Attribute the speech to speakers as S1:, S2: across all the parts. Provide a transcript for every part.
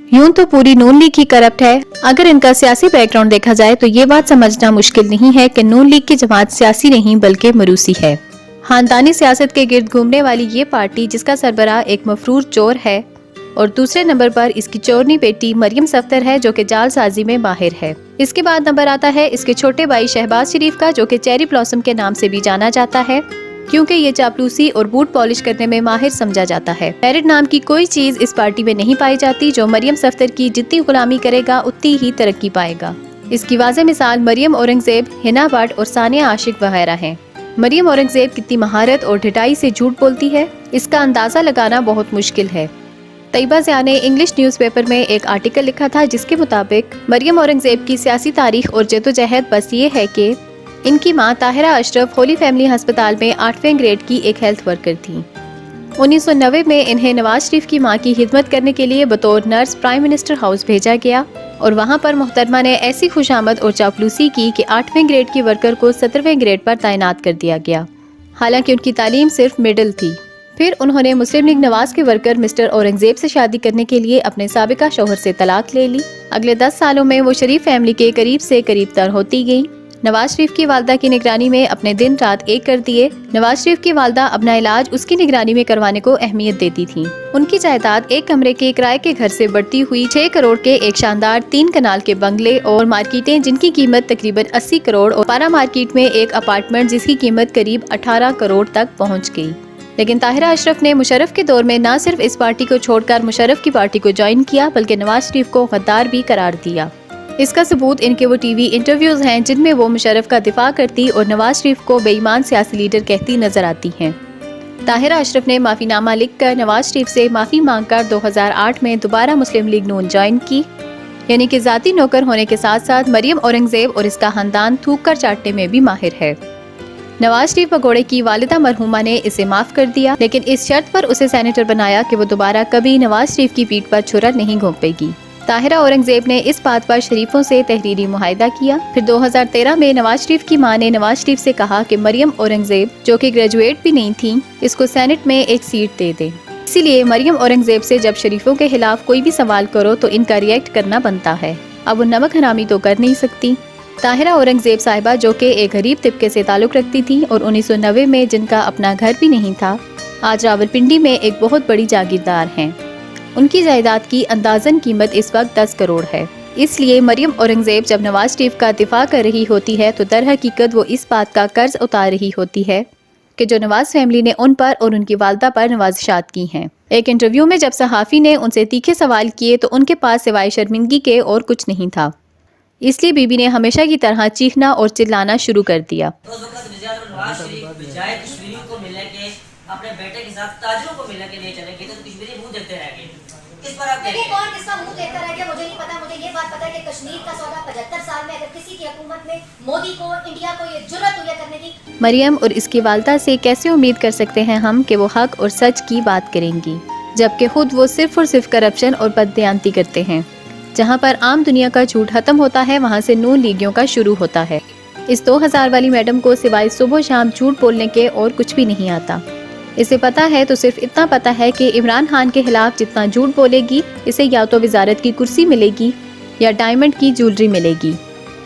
S1: यूं तो पूरी नून लीग ही करप्ट है। अगर इनका सियासी बैकग्राउंड देखा जाए तो ये बात समझना मुश्किल नहीं है कि नून लीग की जमात सियासी नहीं बल्कि मरूसी है। खानदानी सियासत के गिर्द घूमने वाली ये पार्टी जिसका सरबराह एक मफरूर चोर है और दूसरे नंबर पर इसकी चोरनी बेटी मरियम सफ्दर है जो कि जालसाजी में माहिर है। इसके बाद नंबर आता है इसके छोटे भाई शहबाज शरीफ का जो कि चेरी ब्लॉसम के नाम से भी जाना जाता है क्योंकि ये चापलूसी और बूट पॉलिश करने में माहिर समझा जाता है। मेरिट नाम की कोई चीज इस पार्टी में नहीं पाई जाती। जो मरियम सफ्दर की जितनी गुलामी करेगा उतनी ही तरक्की पाएगा। इसकी वाज़ेह मिसाल मरियम औरंगजेब, हिना भट्ट और सानिया आशिक वगैरह हैं। मरियम औरंगजेब कितनी महारत और ढिठाई से झूठ बोलती है इसका अंदाजा लगाना बहुत मुश्किल है। तैयबा ज़िया ने इंग्लिश न्यूज़पेपर में एक आर्टिकल लिखा था जिसके मुताबिक मरियम औरंगजेब की सियासी तारीख और जद्दोजहद बस ये है कि इनकी मां ताहिरा अशरफ होली फैमिली अस्पताल में 8वें ग्रेड की एक हेल्थ वर्कर थी। 1990 में इन्हें नवाज शरीफ की मां की खिदमत करने के लिए बतौर नर्स प्राइम मिनिस्टर हाउस भेजा गया और वहां पर मोहतरमा ने ऐसी खुशामद और चापलूसी की कि 8वें ग्रेड की वर्कर को 17वें ग्रेड पर तैनात कर दिया गया, हालांकि उनकी तालीम सिर्फ मिडिल थी। फिर उन्होंने मुस्लिम लीग नवाज के वर्कर मिस्टर औरंगजेब से शादी करने के लिए अपने साबिका शौहर से तलाक ले ली। अगले 10 सालों में वो शरीफ फैमिली के करीब से करीब तर होती गई। नवाज शरीफ की वालदा की निगरानी में अपने दिन रात एक कर दिए। नवाज शरीफ की वालदा अपना इलाज उसकी निगरानी में करवाने को अहमियत देती थी। उनकी जायदाद एक कमरे के किराए के घर से बढ़ती हुई 6 करोड़ के एक शानदार 3 कनाल के बंगले और मार्केटें जिनकी कीमत तकरीबन 80 करोड़ और पारा मार्केट में एक अपार्टमेंट जिसकी कीमत करीब 18 करोड़ तक पहुँच गई। लेकिन ताहिरा अशरफ ने मुशर्रफ के दौर में न सिर्फ इस पार्टी को छोड़कर मुशर्रफ की पार्टी को ज्वाइन किया बल्कि नवाज शरीफ को गद्दार भी करार दिया। इसका सबूत इनके वो टीवी इंटरव्यूज हैं जिनमें वो मुशर्रफ का दिफा करती और नवाज शरीफ को बेईमान सियासी लीडर कहती नजर आती हैं। ताहिरा अशरफ ने माफीनामा लिखकर नवाज शरीफ से माफी मांगकर 2008 में दोबारा मुस्लिम लीग नून ज्वाइन की, यानी कि जाती नौकर होने के साथ साथ मरियम औरंगजेब और इसका खानदान थूक कर चाटने में भी माहिर है। नवाज शरीफ पगोड़े की वालिदा मरहूमा ने इसे माफ कर दिया, लेकिन इस शर्त पर उसे सेनेटर बनाया कि वो दोबारा कभी नवाज शरीफ की पीठ पर छुरा नहीं घोंपेगी। ताहिरा औरंगजेब ने इस बात पर शरीफों से तहरीरी मुआहिदा किया। फिर 2013 में नवाज शरीफ की मां ने नवाज शरीफ से कहा कि मरियम औरंगजेब जो कि ग्रेजुएट भी नहीं थी इसको सेनेट में एक सीट दे दे। इसीलिए मरियम औरंगजेब से जब शरीफों के खिलाफ कोई भी सवाल करो तो इनका रिएक्ट करना बनता है। अब वो नमक हरामी तो कर नहीं सकती। ताहिरा औरंगजेब साहिबा जो कि एक गरीब तबके से ताल्लुक रखती थी और 1990 में जिनका अपना घर भी नहीं था, आज रावलपिंडी में एक बहुत बड़ी जागीरदार हैं। उनकी जायदाद की अंदाजन कीमत इस वक्त 10 करोड़ है। इसलिए मरियम औरंगजेब जब नवाज शरीफ का दिफा कर रही होती है तो दर हकीकत वो इस बात का कर्ज उतार रही होती है कि जो नवाज फैमिली ने उन पर और उनकी वालदा पर नवाजिशात की हैं। एक इंटरव्यू में जब सहाफ़ी ने उनसे तीखे सवाल किए तो उनके पास सिवाय शर्मिंदगी के और कुछ नहीं था। इसलिए बीबी ने हमेशा की तरह चीखना और चिल्लाना शुरू कर दिया।
S2: अपने बेटे के साथ ताजरों को मिलने के लिए चले गए तो कश्मीरी मुंह देखते रह गए। इस पर आप देखिए कौन किसका मुंह देखता रह गया मुझे नहीं पता। मुझे ये बात पता है कि कश्मीर का सौदा 75 साल में अगर किसी की हुकूमत में मोदी को इंडिया को ये जुर्रत हुई करने की।
S1: मरियम और इसकी वालदा से कैसे उम्मीद कर सकते हैं हम कि वो हक और सच की बात करेंगी जबकि खुद वो सिर्फ और सिर्फ करप्शन और बददियानती करते हैं। जहाँ पर आम दुनिया का झूठ खत्म होता है वहाँ से नून लीगियों का शुरू होता है। इस 2000 वाली मैडम को सिवाय सुबह शाम झूठ बोलने के और कुछ भी नहीं आता। इसे पता है तो सिर्फ इतना पता है कि इमरान खान के खिलाफ जितना झूठ बोलेगी इसे या तो वजारत की कुर्सी मिलेगी या डायमंड की ज्वेलरी मिलेगी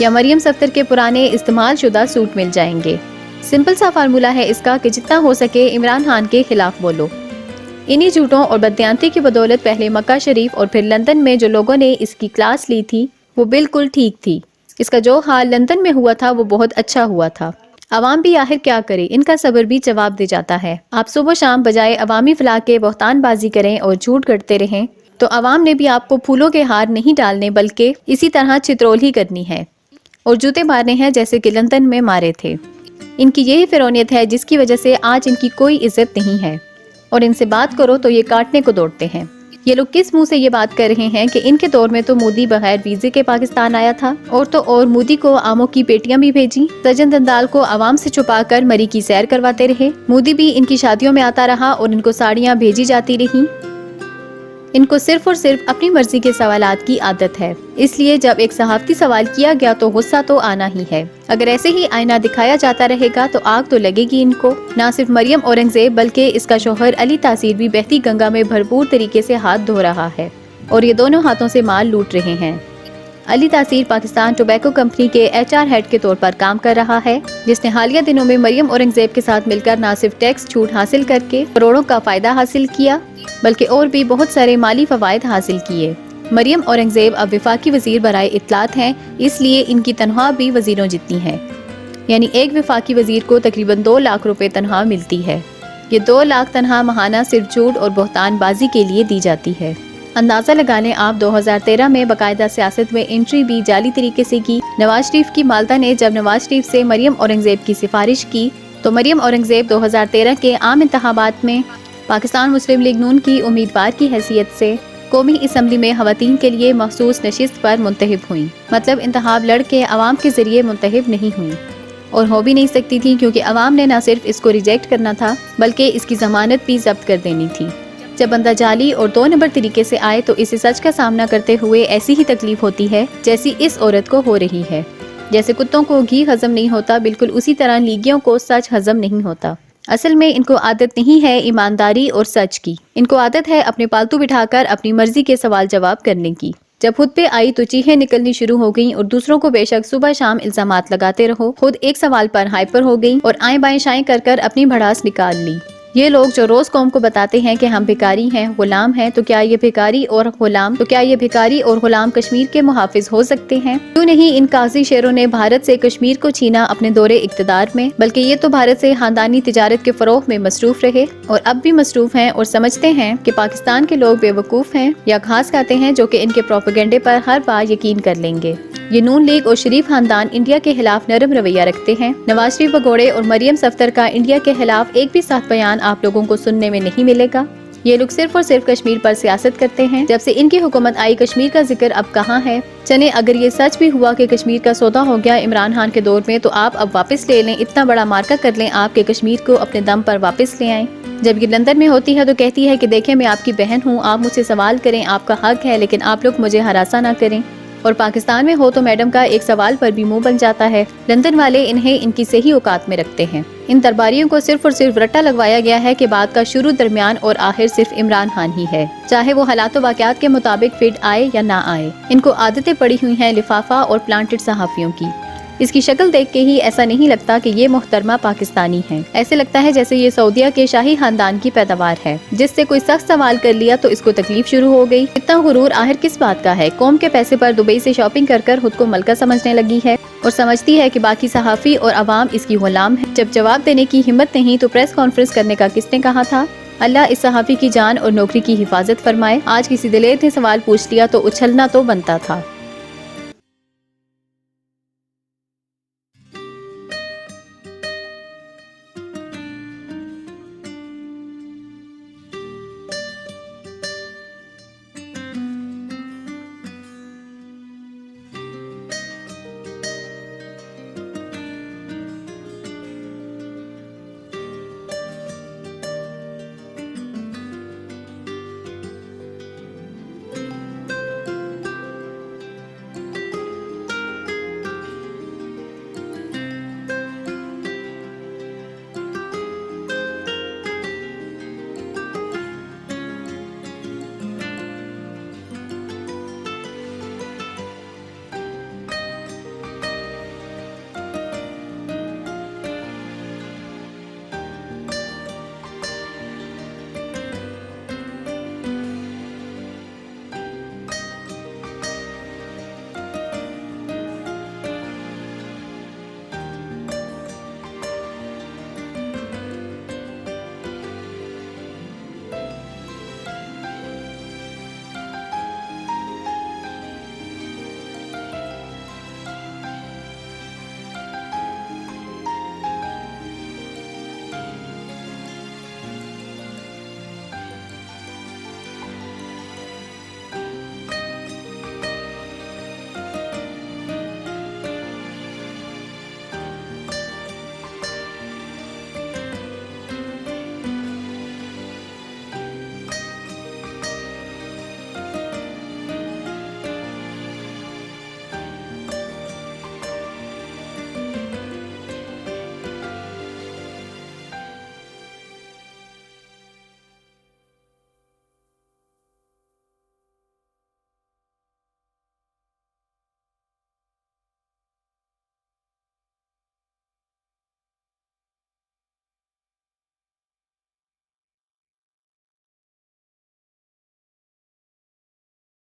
S1: या मरियम सफ्दर के पुराने इस्तेमाल शुदा सूट मिल जाएंगे। सिंपल सा फार्मूला है इसका कि जितना हो सके इमरान खान के खिलाफ बोलो। इन्हीं झूठों और बददियानती की बदौलत पहले मक्का शरीफ और फिर लंदन में जो लोगों ने इसकी क्लास ली थी वो बिल्कुल ठीक थी। इसका जो हाल लंदन में हुआ था वो बहुत अच्छा हुआ था। अवाम भी आखिर क्या करे, इनका सब्र भी जवाब दे जाता है। आप सुबह शाम बजाय अवामी फलाह के बहतानबाजी करें और झूठ करते रहें तो अवाम ने भी आपको फूलों के हार नहीं डालने बल्कि इसी तरह चित्रोल ही करनी है और जूते मारने हैं जैसे कि लंदन में मारे थे। इनकी यही फिरौनियत है जिसकी वजह से आज इनकी कोई इज्जत नहीं है और इनसे बात करो तो ये काटने को दौड़ते हैं। ये लोग किस मुंह से ये बात कर रहे हैं कि इनके दौर में तो मोदी बगैर वीजे के पाकिस्तान आया था और तो और मोदी को आमों की पेटियां भी भेजी। सज्जन दंदाल को आवाम से छुपाकर मरी की सैर करवाते रहे। मोदी भी इनकी शादियों में आता रहा और इनको साड़ियां भेजी जाती रही। इनको सिर्फ और सिर्फ अपनी मर्जी के सवालात की आदत है। इसलिए जब एक सहाफती सवाल किया गया तो गुस्सा तो आना ही है। अगर ऐसे ही आईना दिखाया जाता रहेगा तो आग तो लगेगी इनको। ना सिर्फ मरियम औरंगजेब बल्कि इसका शौहर अली तासीर भी बहती गंगा में भरपूर तरीके से हाथ धो रहा है। और ये दोनों हाथों से माल लूट रहे हैं। अली तासीर पाकिस्तान टोबैको कंपनी के HR हेड के तौर पर काम कर रहा है, जिसने हालिया दिनों में मरियम औरंगजेब के साथ मिलकर न सिर्फ टैक्स छूट हासिल करके करोड़ों का फायदा हासिल किया, बल्कि और भी बहुत सारे माली फवायद हासिल किए। मरियम औरंगजेब अब वफाकी वजीर बराए इत्तलात हैं, इसलिए इनकी तनख्वाह भी वजीरों जितनी है। यानी एक वफाकी वजीर को तकरीबन 2 लाख रुपए तनख्वाह मिलती है। ये 2 लाख तनख्वाह माहाना सिर्फ झूठ और बहतान बाजी के लिए दी जाती है। अंदाज़ा लगा लें आप, 2013 में बाकायदा सियासत में एंट्री भी जाली तरीके से की। नवाज शरीफ की मालदा ने जब नवाज शरीफ से मरियम औरंगजेब की सिफारिश की तो मरियम औरंगजेब 2013 के आम इंतखाबात में पाकिस्तान मुस्लिम लीग नून की उम्मीदवार की हैसियत से कौमी असम्बली में खवातीन के लिए मखसूस नशिस्त पर मुंतखब हुई। मतलब इंतखाब लड़ के अवाम के जरिए मुंतखब नहीं हुई, और हो भी नहीं सकती थी, क्योंकि अवाम ने न सिर्फ इसको रिजेक्ट करना था बल्कि इसकी जमानत भी जब्त कर देनी थी। जब बंदा जाली और 2 नंबर तरीके से आए तो इसे सच का सामना करते हुए ऐसी ही तकलीफ होती है जैसी इस औरत को हो रही है। जैसे कुत्तों को घी हजम नहीं होता, बिल्कुल उसी तरह लीगियों को सच हजम नहीं होता। असल में इनको आदत नहीं है ईमानदारी और सच की, इनको आदत है अपने पालतू बिठाकर अपनी मर्जी के सवाल जवाब करने की। जब खुद पे आई तो चीखें निकलनी शुरू हो गईं और दूसरों को बेशक सुबह शाम इल्जामात लगाते रहो, खुद एक सवाल पर हाइपर हो गई और आएं बाएं शाएं कर कर अपनी भड़ास निकाल ली। ये लोग जो रोज कौम को बताते हैं कि हम भिखारी हैं, गुलाम हैं, तो क्या ये भिखारी और गुलाम कश्मीर के मुहाफिज हो सकते हैं? क्यों नहीं इन काजी शेरों ने भारत से कश्मीर को छीना अपने दौरे इक्तदार में, बल्कि ये तो भारत से खानदानी तिजारत के फरोग में मसरूफ रहे और अब भी मसरूफ हैं और समझते हैं कि पाकिस्तान के लोग बेवकूफ हैं या घास खाते हैं, जो कि इनके प्रोपेगेंडे पर हर बार यकीन कर लेंगे। ये नून लीग और शरीफ खानदान इंडिया के खिलाफ नरम रवैया रखते हैं। नवाज शरीफ भगोड़े और मरियम सफ्तर का इंडिया के खिलाफ एक भी साथ बयान आप लोगों को सुनने में नहीं मिलेगा। ये लोग सिर्फ और सिर्फ कश्मीर पर सियासत करते हैं। जब से इनकी हुकूमत आई कश्मीर का जिक्र अब कहाँ है। चने अगर ये सच भी हुआ कि कश्मीर का सौदा हो गया इमरान खान के दौर में, तो आप अब वापस ले लें, इतना बड़ा मार्का कर लें आपके कश्मीर को अपने दम पर वापस ले आएं। जब ये लंदन में होती है तो कहती है कि देखें मैं आपकी बहन हूँ, आप मुझसे सवाल करें, आपका हक है, लेकिन आप लोग मुझे हरासा ना करें। और पाकिस्तान में हो तो मैडम का एक सवाल पर भी मुंह बन जाता है। लंदन वाले इन्हें इनकी सही औकात में रखते हैं। इन दरबारियों को सिर्फ और सिर्फ रट्टा लगवाया गया है कि बात का शुरू, दरमियान और आखिर सिर्फ इमरान खान ही है, चाहे वो हालात व वाक़यात के मुताबिक फिट आए या ना आए। इनको आदतें पड़ी हुई हैं लिफाफा और प्लांटेड सहाफियों की। इसकी शक्ल देख के ही ऐसा नहीं लगता कि ये मोहतरमा पाकिस्तानी है, ऐसे लगता है जैसे ये सऊदिया के शाही खानदान की पैदावार है, जिससे कोई सख्त सवाल कर लिया तो इसको तकलीफ शुरू हो गई। इतना गुरूर आखिर किस बात का है? कौम के पैसे पर दुबई से शॉपिंग कर कर खुद को मलका समझने लगी है और समझती है कि बाकी सहाफी और अवाम इसकी गुलाम है। जब जवाब देने की हिम्मत नहीं तो प्रेस कॉन्फ्रेंस करने का किसने कहा था? अल्लाह इस सहाफी की जान और नौकरी की हिफाजत फरमाए। आज किसी दिलेर ने सवाल पूछ लिया तो उछलना तो बनता था।